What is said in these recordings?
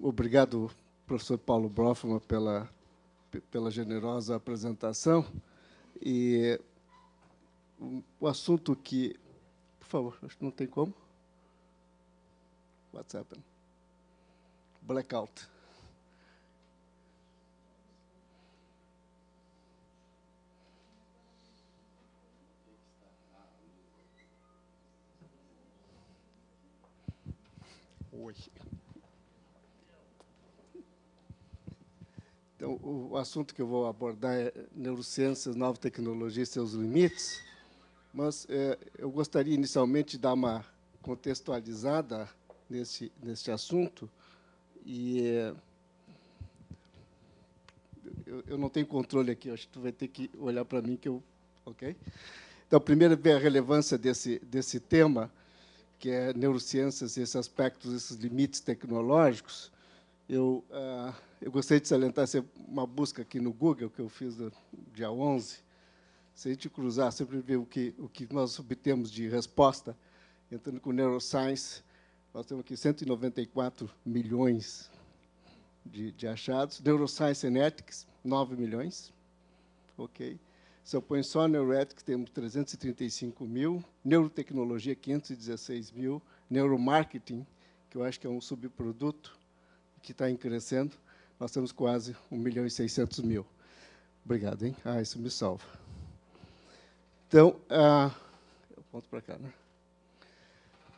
Obrigado, professor Paulo Brofman, pela generosa apresentação. E o assunto que... Por favor, acho que não tem como. What's happened? Blackout. Oi. Então, o assunto que eu vou abordar é neurociências, nova tecnologia e seus limites, mas eu gostaria inicialmente de dar uma contextualizada nesse assunto, e eu não tenho controle aqui, acho que tu vai ter que olhar para mim que eu... Ok? Então, primeiro, ver a relevância desse tema, que é neurociências, esses aspectos, esses limites tecnológicos. Eu gostaria de salientar uma busca aqui no Google, que eu fiz no dia 11. Se a gente cruzar, sempre ver o que nós obtemos de resposta, entrando com neuroscience, nós temos aqui 194 milhões de achados. Neuroscience and Ethics, 9 milhões. Ok? Se eu ponho só Neuroethics, temos 335 mil. Neurotecnologia, 516 mil. Neuromarketing, que eu acho que é um subproduto que está crescendo, nós temos quase 1.600.000. Obrigado, hein? Isso me salva. Então, eu ponto para cá, né?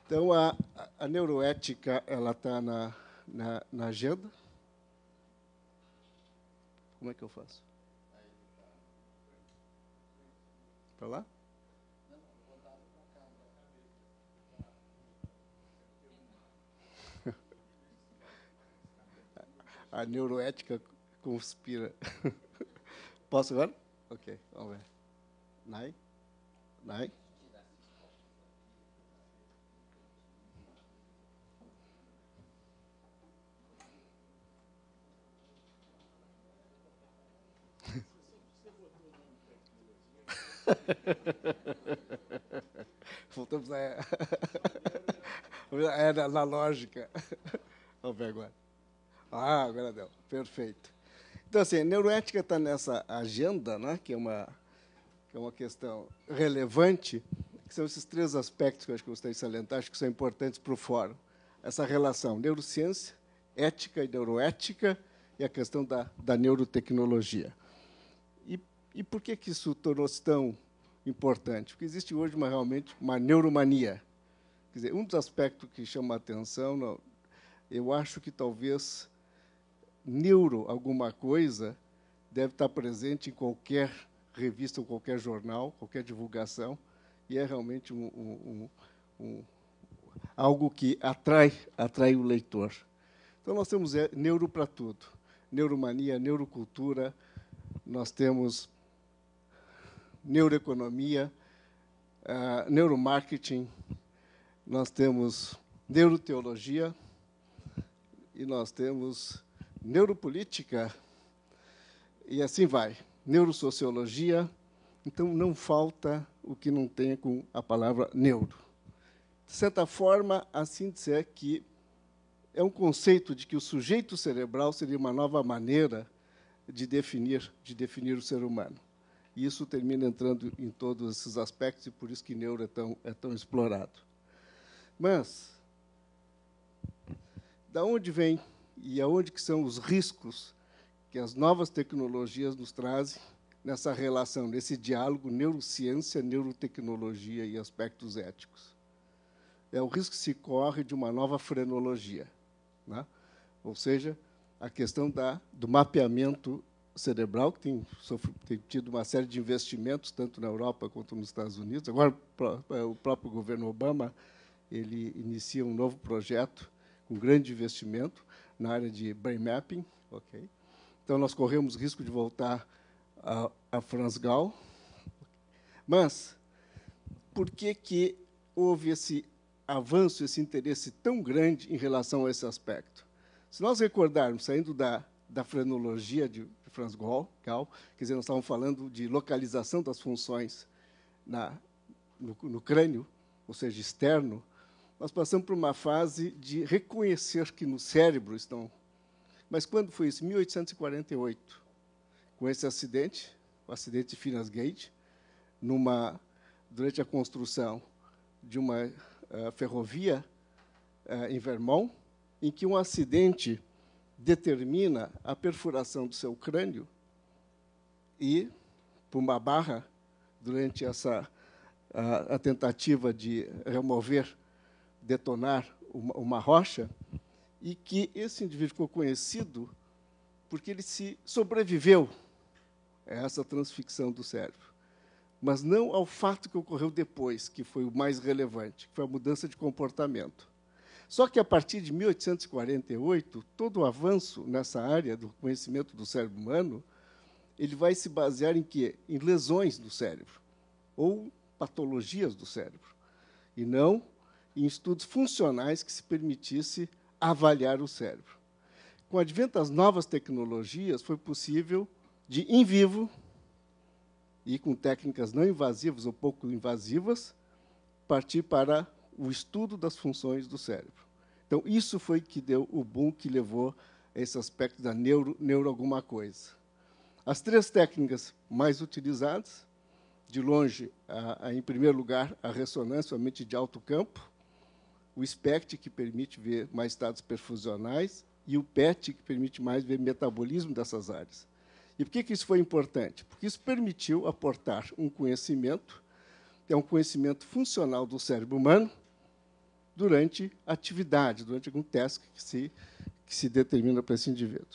Então, a neuroética, ela está na agenda. Como é que eu faço? Para lá? A neuroética conspira. Posso agora? Ok, vamos ver. Nai? Voltamos na lógica. Vamos ver agora. Agora deu. Perfeito. Então, assim, a neuroética está nessa agenda, né, que é uma questão relevante, que são esses três aspectos que eu acho que eu gostaria de salientar, acho que são importantes para o fórum. Essa relação neurociência, ética e neuroética, e a questão da neurotecnologia. E por que isso tornou-se tão importante? Porque existe hoje realmente uma neuromania. Quer dizer, um dos aspectos que chama a atenção, eu acho que talvez alguma coisa deve estar presente em qualquer revista ou qualquer jornal, qualquer divulgação, e é realmente algo que atrai o leitor. Então, nós temos neuro para tudo. Neuromania, neurocultura, nós temos neuroeconomia, neuromarketing, nós temos neuroteologia e nós temos neuropolítica, e assim vai. Neurosociologia. Então, não falta o que não tenha com a palavra neuro. De certa forma, assim dizer que é um conceito de que o sujeito cerebral seria uma nova maneira de definir o ser humano. E isso termina entrando em todos esses aspectos, e por isso que neuro é tão explorado. Mas, da onde vem e aonde que são os riscos que as novas tecnologias nos trazem nessa relação, nesse diálogo neurociência, neurotecnologia e aspectos éticos? É o risco que se corre de uma nova frenologia, né? Ou seja, a questão do mapeamento cerebral, que tem tido uma série de investimentos, tanto na Europa quanto nos Estados Unidos. Agora, o próprio governo Obama ele inicia um novo projeto com grande investimento na área de brain mapping. Okay? Então, nós corremos risco de voltar a Franz Gall. Mas, por que houve esse avanço, esse interesse tão grande em relação a esse aspecto? Se nós recordarmos, saindo da frenologia de Franz Gall, quer dizer, nós estávamos falando de localização das funções no crânio, ou seja, externo, nós passamos por uma fase de reconhecer que no cérebro estão... Mas quando foi isso? 1848, com esse acidente, o acidente de Phineas Gage, durante a construção de uma ferrovia em Vermont, em que um acidente determina a perfuração do seu crânio e, por uma barra, durante a tentativa de remover, detonar uma rocha, e que esse indivíduo ficou conhecido porque ele sobreviveu a essa transfixão do cérebro, mas não ao fato que ocorreu depois, que foi o mais relevante, que foi a mudança de comportamento. Só que, a partir de 1848, todo o avanço nessa área do conhecimento do cérebro humano, ele vai se basear em quê? Em lesões do cérebro, ou patologias do cérebro, e não em estudos funcionais que se permitisse avaliar o cérebro. Com o advento das novas tecnologias, foi possível, de in vivo, e com técnicas não invasivas ou pouco invasivas, partir para o estudo das funções do cérebro. Então, isso foi que deu o boom que levou a esse aspecto da neuro alguma coisa. As três técnicas mais utilizadas, de longe, em primeiro lugar, a ressonância, somente de alto campo, o SPECT, que permite ver mais estados perfusionais, e o PET, que permite mais ver metabolismo dessas áreas. E por que isso foi importante? Porque isso permitiu aportar um conhecimento, que é um conhecimento funcional do cérebro humano, durante a atividade, durante algum teste que se determina para esse indivíduo.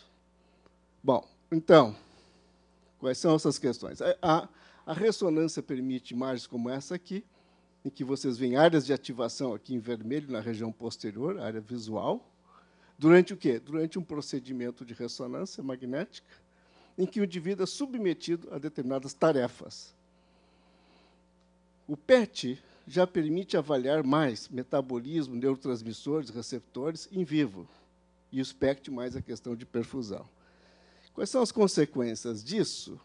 Bom, então, quais são essas questões? A ressonância permite imagens como essa aqui, em que vocês veem áreas de ativação aqui em vermelho, na região posterior, área visual, durante o quê? Durante um procedimento de ressonância magnética, em que o indivíduo é submetido a determinadas tarefas. O PET já permite avaliar mais metabolismo, neurotransmissores, receptores em vivo, e o SPECT mais a questão de perfusão. Quais são as consequências disso?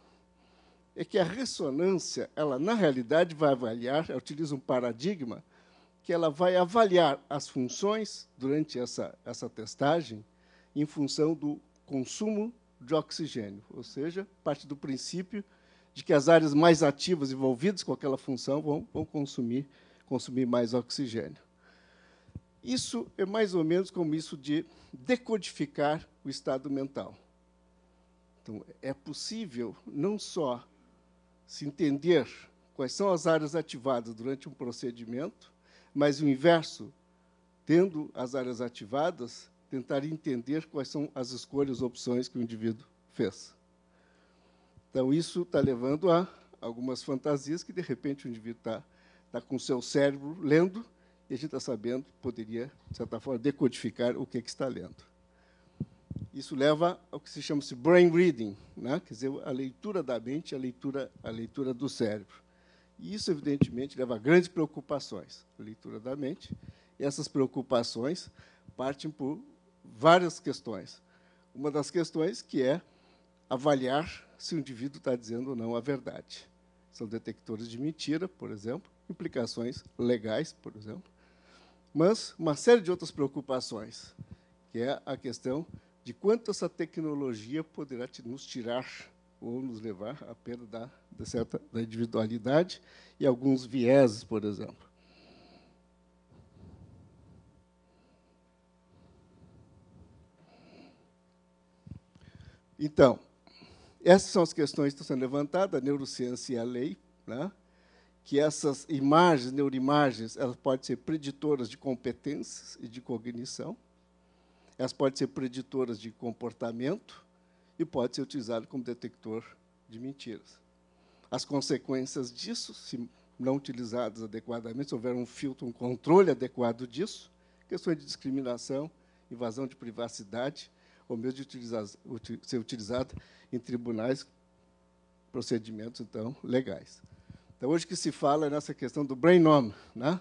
É que a ressonância, ela, na realidade, vai avaliar, ela utiliza um paradigma, que ela vai avaliar as funções, durante essa testagem, em função do consumo de oxigênio, ou seja, parte do princípio de que as áreas mais ativas envolvidas com aquela função vão consumir mais oxigênio. Isso é mais ou menos como isso de decodificar o estado mental. Então, é possível não só se entender quais são as áreas ativadas durante um procedimento, mas o inverso, tendo as áreas ativadas, tentar entender quais são as escolhas, opções que o indivíduo fez. Então, isso está levando a algumas fantasias que, de repente, o indivíduo está com o seu cérebro lendo, e a gente está sabendo, poderia, de certa forma, decodificar o que está lendo. Isso leva ao que se chama de brain reading, né? Quer dizer, a leitura da mente, a leitura do cérebro. E isso, evidentemente, leva a grandes preocupações, a leitura da mente, e essas preocupações partem por várias questões. Uma das questões que é avaliar se o indivíduo está dizendo ou não a verdade. São detectores de mentira, por exemplo, implicações legais, por exemplo, mas uma série de outras preocupações, que é a questão de quanto essa tecnologia poderá nos tirar ou nos levar à perda da individualidade e alguns vieses, por exemplo. Então, essas são as questões que estão sendo levantadas, a neurociência e a lei, né? Que essas imagens, neuroimagens, elas podem ser preditoras de competências e de cognição, elas podem ser preditoras de comportamento e podem ser utilizadas como detector de mentiras. As consequências disso, se não utilizadas adequadamente, se houver um filtro, um controle adequado disso, questões de discriminação, invasão de privacidade, ou mesmo de ser utilizado em tribunais, procedimentos, então, legais. Então, hoje que se fala é nessa questão do brain-on, né?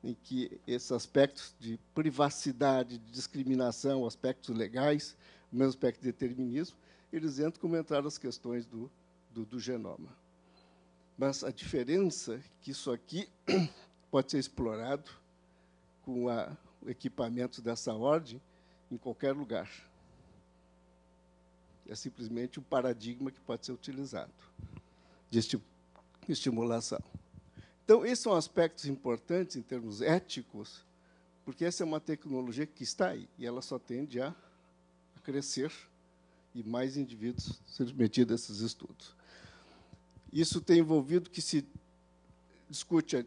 Em que esses aspectos de privacidade, de discriminação, aspectos legais, o mesmo aspecto de determinismo, eles entram como entraram as questões do genoma. Mas a diferença é que isso aqui pode ser explorado com o equipamento dessa ordem em qualquer lugar. É simplesmente um paradigma que pode ser utilizado de estimulação. Então, esses são aspectos importantes em termos éticos, porque essa é uma tecnologia que está aí, e ela só tende a crescer e mais indivíduos serem submetidos a esses estudos. Isso tem envolvido que se discute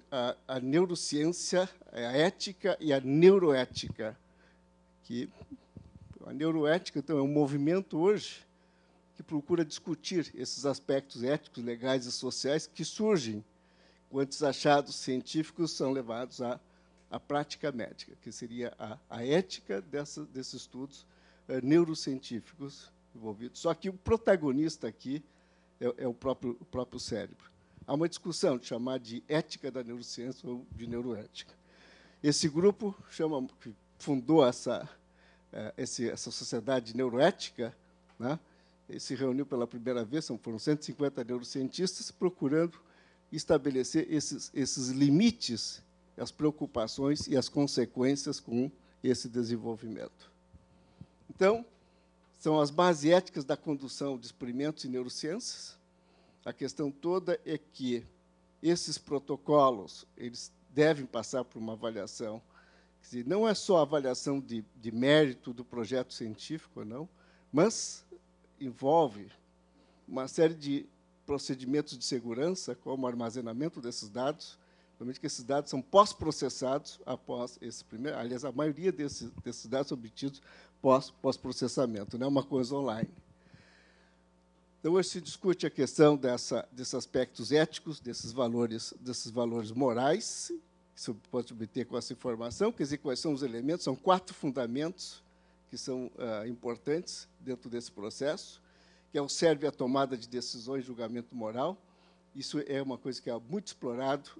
a neurociência, a ética e a neuroética. Que a neuroética, então, é um movimento hoje que procura discutir esses aspectos éticos, legais e sociais que surgem quando os achados científicos são levados à prática médica, que seria a ética desses estudos neurocientíficos envolvidos. Só que o protagonista aqui é o próprio cérebro. Há uma discussão de chamar de ética da neurociência ou de neuroética. Esse grupo que fundou essa sociedade de neuroética, né, se reuniu pela primeira vez, foram 150 neurocientistas, procurando estabelecer esses limites, as preocupações e as consequências com esse desenvolvimento. Então, são as bases éticas da condução de experimentos em neurociências. A questão toda é que esses protocolos eles devem passar por uma avaliação. Quer dizer, não é só a avaliação de mérito do projeto científico, não, mas envolve uma série de procedimentos de segurança, como o armazenamento desses dados, normalmente que esses dados são pós-processados após esse primeiro. Aliás, a maioria desses dados são obtidos pós-processamento, não é uma coisa online. Então, hoje se discute a questão desses aspectos éticos, desses valores morais, que se pode obter com essa informação, quer dizer, quais são os elementos, são 4 fundamentos que são importantes dentro desse processo, que é o serve à tomada de decisões, julgamento moral. Isso é uma coisa que é muito explorado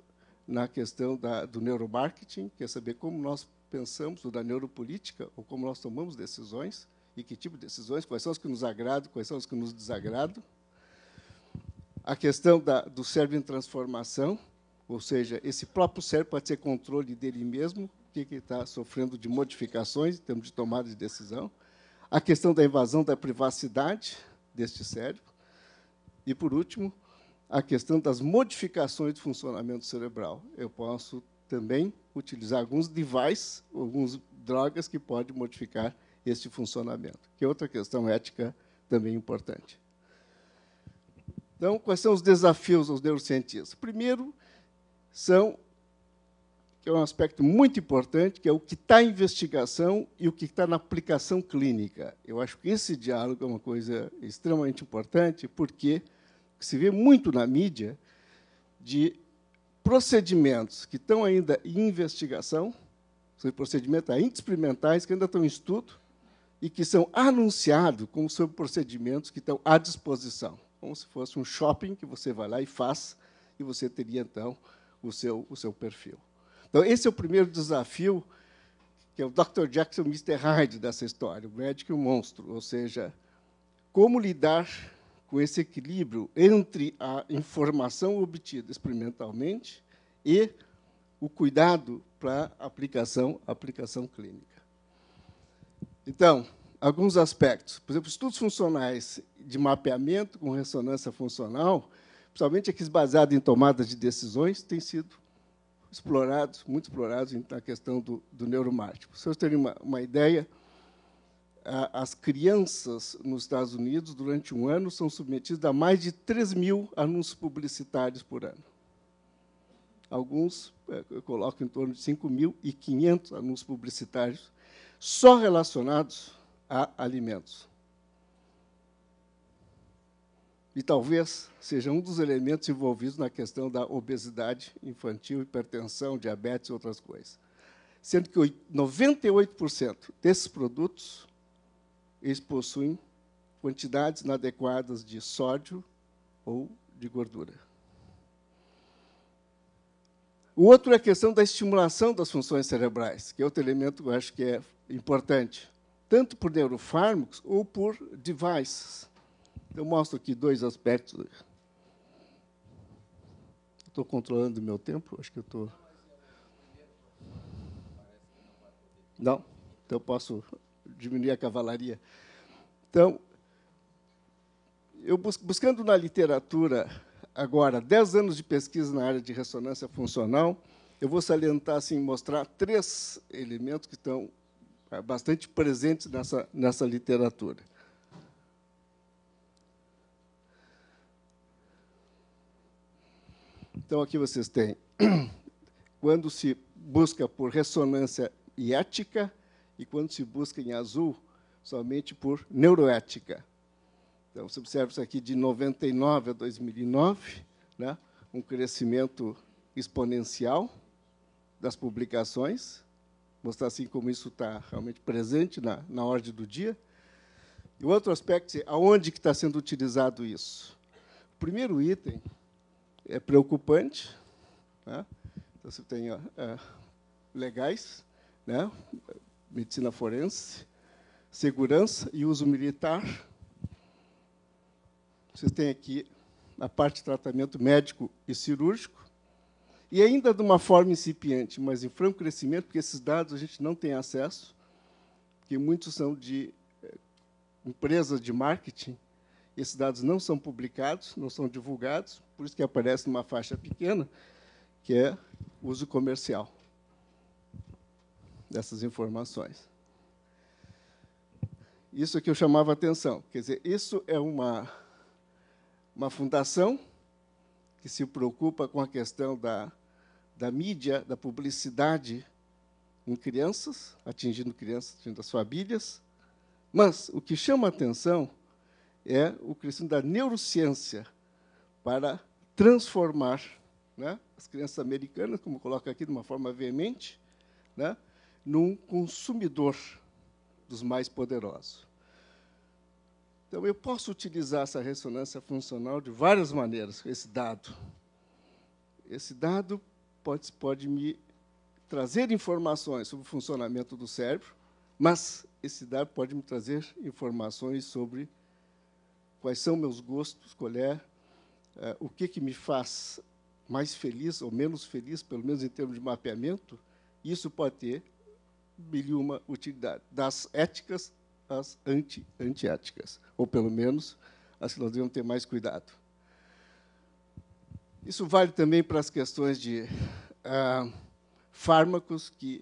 na questão do neuromarketing, que é saber como nós pensamos, ou da neuropolítica, ou como nós tomamos decisões, e que tipo de decisões, quais são as que nos agradam, quais são as que nos desagradam. A questão do cérebro em transformação, ou seja, esse próprio cérebro pode ser controle dele mesmo, o que está sofrendo de modificações em termos de tomada de decisão. A questão da invasão da privacidade deste cérebro. E, por último, a questão das modificações do funcionamento cerebral. Eu posso também utilizar alguns devices, algumas drogas que podem modificar este funcionamento, que é outra questão ética também importante. Então, quais são os desafios aos neurocientistas? Primeiro, que é um aspecto muito importante, que é o que está em investigação e o que está na aplicação clínica. Eu acho que esse diálogo é uma coisa extremamente importante, porque se vê muito na mídia de procedimentos que estão ainda em investigação, são procedimentos ainda experimentais, que ainda estão em estudo, e que são anunciados como sobre procedimentos que estão à disposição, como se fosse um shopping que você vai lá e faz, e você teria, então, o seu perfil. Então, esse é o primeiro desafio, que é o Dr. Jekyll e o Mr. Hyde dessa história, o médico e o monstro, ou seja, como lidar com esse equilíbrio entre a informação obtida experimentalmente e o cuidado para a aplicação clínica. Então, alguns aspectos. Por exemplo, estudos funcionais de mapeamento com ressonância funcional, principalmente aqueles baseados em tomadas de decisões, têm sido explorados, muito explorados na questão do neuromarketing. Para vocês terem uma ideia, as crianças nos Estados Unidos, durante um ano, são submetidas a mais de 3.000 anúncios publicitários por ano. Alguns eu coloco em torno de 5.500 anúncios publicitários só relacionados a alimentos. E talvez seja um dos elementos envolvidos na questão da obesidade infantil, hipertensão, diabetes e outras coisas. Sendo que 98% desses produtos eles possuem quantidades inadequadas de sódio ou de gordura. O outro é a questão da estimulação das funções cerebrais, que é outro elemento que eu acho que é importante, tanto por neurofármacos ou por devices. Eu mostro aqui 2 aspectos. Estou controlando o meu tempo? Acho que eu estou... Não? Então, eu posso diminuir a cavalaria. Então, eu buscando na literatura, agora, 10 anos de pesquisa na área de ressonância funcional, eu vou salientar, assim, mostrar 3 elementos que estão bastante presentes nessa literatura. Então, aqui vocês têm, quando se busca por ressonância e ética, e quando se busca, em azul, somente por neuroética. Então, você observa isso aqui de 99 a 2009, né, um crescimento exponencial das publicações, mostrar assim como isso está realmente presente na ordem do dia. E o outro aspecto é aonde que está sendo utilizado isso. O primeiro item é preocupante, né? Então, você tem legais, né? Medicina forense, segurança e uso militar. Vocês têm aqui a parte de tratamento médico e cirúrgico, e ainda de uma forma incipiente, mas em franco crescimento, porque esses dados a gente não tem acesso, porque muitos são de empresas de marketing, e esses dados não são publicados, não são divulgados, por isso que aparece numa faixa pequena, que é uso comercial dessas informações. Isso é que eu chamava a atenção. Quer dizer, isso é uma fundação que se preocupa com a questão da mídia, da publicidade em crianças, atingindo as famílias. Mas o que chama a atenção é o crescimento da neurociência para transformar, né, as crianças americanas, como coloca aqui de uma forma veemente, né, num consumidor dos mais poderosos. Então, eu posso utilizar essa ressonância funcional de várias maneiras, esse dado. Esse dado pode me trazer informações sobre o funcionamento do cérebro, mas esse dado pode me trazer informações sobre quais são meus gostos, qual é o que me faz mais feliz ou menos feliz, pelo menos em termos de mapeamento. Isso pode ter mil e uma utilidade, das éticas às antiéticas, ou, pelo menos, as que nós devemos ter mais cuidado. Isso vale também para as questões de fármacos que,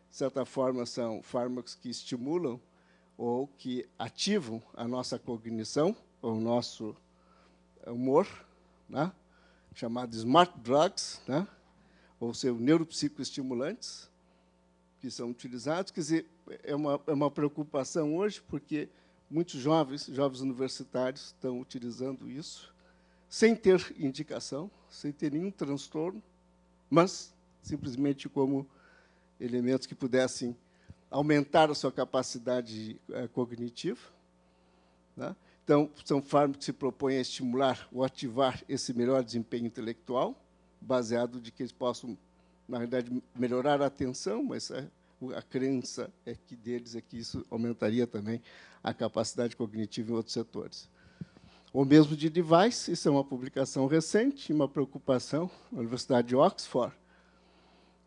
de certa forma, são fármacos que estimulam ou que ativam a nossa cognição, o nosso humor, né, chamados smart drugs, né, ou seja, neuropsicoestimulantes, que são utilizados. Quer dizer, é uma preocupação hoje, porque muitos jovens universitários estão utilizando isso, sem ter indicação, sem ter nenhum transtorno, mas simplesmente como elementos que pudessem aumentar a sua capacidade cognitiva, né? Então, são fármacos que se propõem a estimular ou ativar esse melhor desempenho intelectual, baseado de que eles possam, na realidade, melhorar a atenção, mas a crença deles é que isso aumentaria também a capacidade cognitiva em outros setores. O mesmo de device, isso é uma publicação recente, uma preocupação na Universidade de Oxford,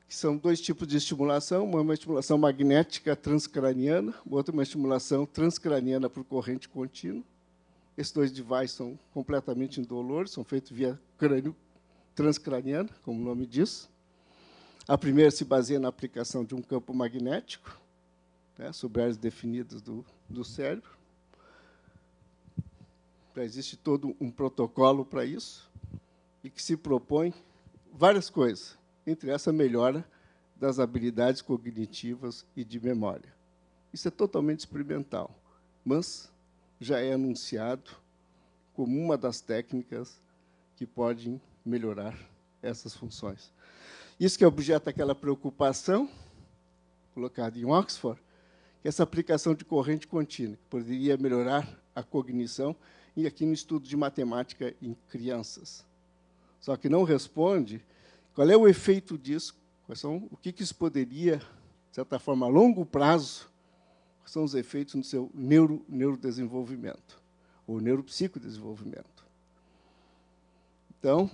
que são 2 tipos de estimulação, uma estimulação magnética transcraniana, outra uma estimulação transcraniana por corrente contínua. Esses 2 devices são completamente indolores, são feitos via crânio transcraniano, como o nome diz. A primeira se baseia na aplicação de um campo magnético, né, sobre áreas definidas do cérebro. Já existe todo um protocolo para isso, e que se propõe várias coisas, entre essa melhora das habilidades cognitivas e de memória. Isso é totalmente experimental, mas já é anunciado como uma das técnicas que podem melhorar essas funções. Isso que é objeto daquela preocupação, colocada em Oxford, que é essa aplicação de corrente contínua, que poderia melhorar a cognição, e aqui no estudo de matemática em crianças. Só que não responde qual é o efeito disso, o que isso poderia, de certa forma, a longo prazo, quais são os efeitos no seu neurodesenvolvimento, ou neuropsicodesenvolvimento. Então,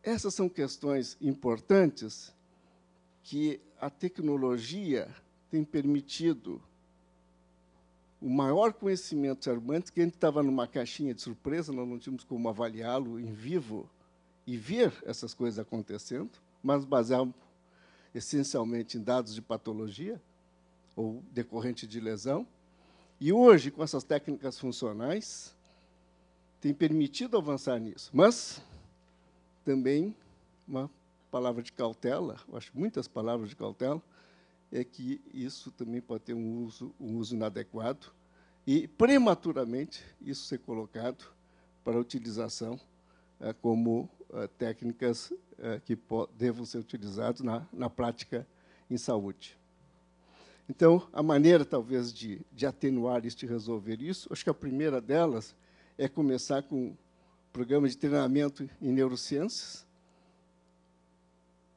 essas são questões importantes que a tecnologia tem permitido o maior conhecimento Cervantes, que a gente estava numa caixinha de surpresa, nós não tínhamos como avaliá-lo em vivo e ver essas coisas acontecendo, mas baseado essencialmente em dados de patologia ou decorrente de lesão. E hoje, com essas técnicas funcionais, tem permitido avançar nisso. Mas também uma palavra de cautela, eu acho muitas palavras de cautela, é que isso também pode ter um uso inadequado e, prematuramente, isso ser colocado para utilização como técnicas que devam ser utilizadas na prática em saúde. Então, a maneira, talvez, de atenuar isso, de resolver isso, acho que a primeira delas é começar com um programa de treinamento em neurociências.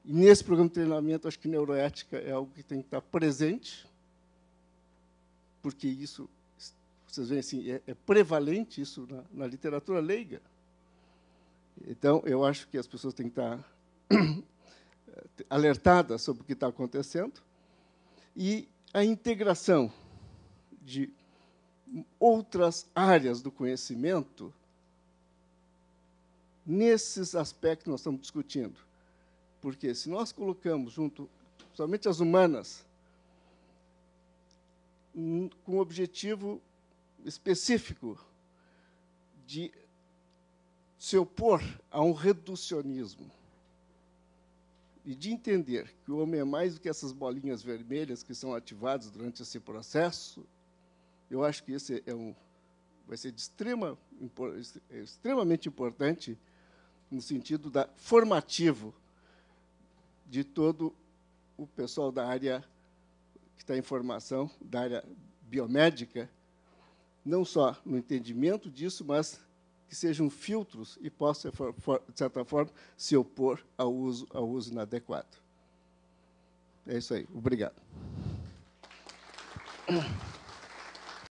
E, nesse programa de treinamento, acho que neuroética é algo que tem que estar presente, porque isso, vocês veem assim, é prevalente isso na literatura leiga. Então, eu acho que as pessoas têm que estar alertadas sobre o que está acontecendo. E a integração de outras áreas do conhecimento nesses aspectos que nós estamos discutindo. Porque, se nós colocamos junto, somente as humanas, com o objetivo específico de se opor a um reducionismo e de entender que o homem é mais do que essas bolinhas vermelhas que são ativadas durante esse processo, eu acho que esse vai ser extremamente importante no sentido formativo de todo o pessoal da área que está em formação, da área biomédica, não só no entendimento disso, mas que sejam filtros e possam, de certa forma, se opor ao uso inadequado. É isso aí. Obrigado.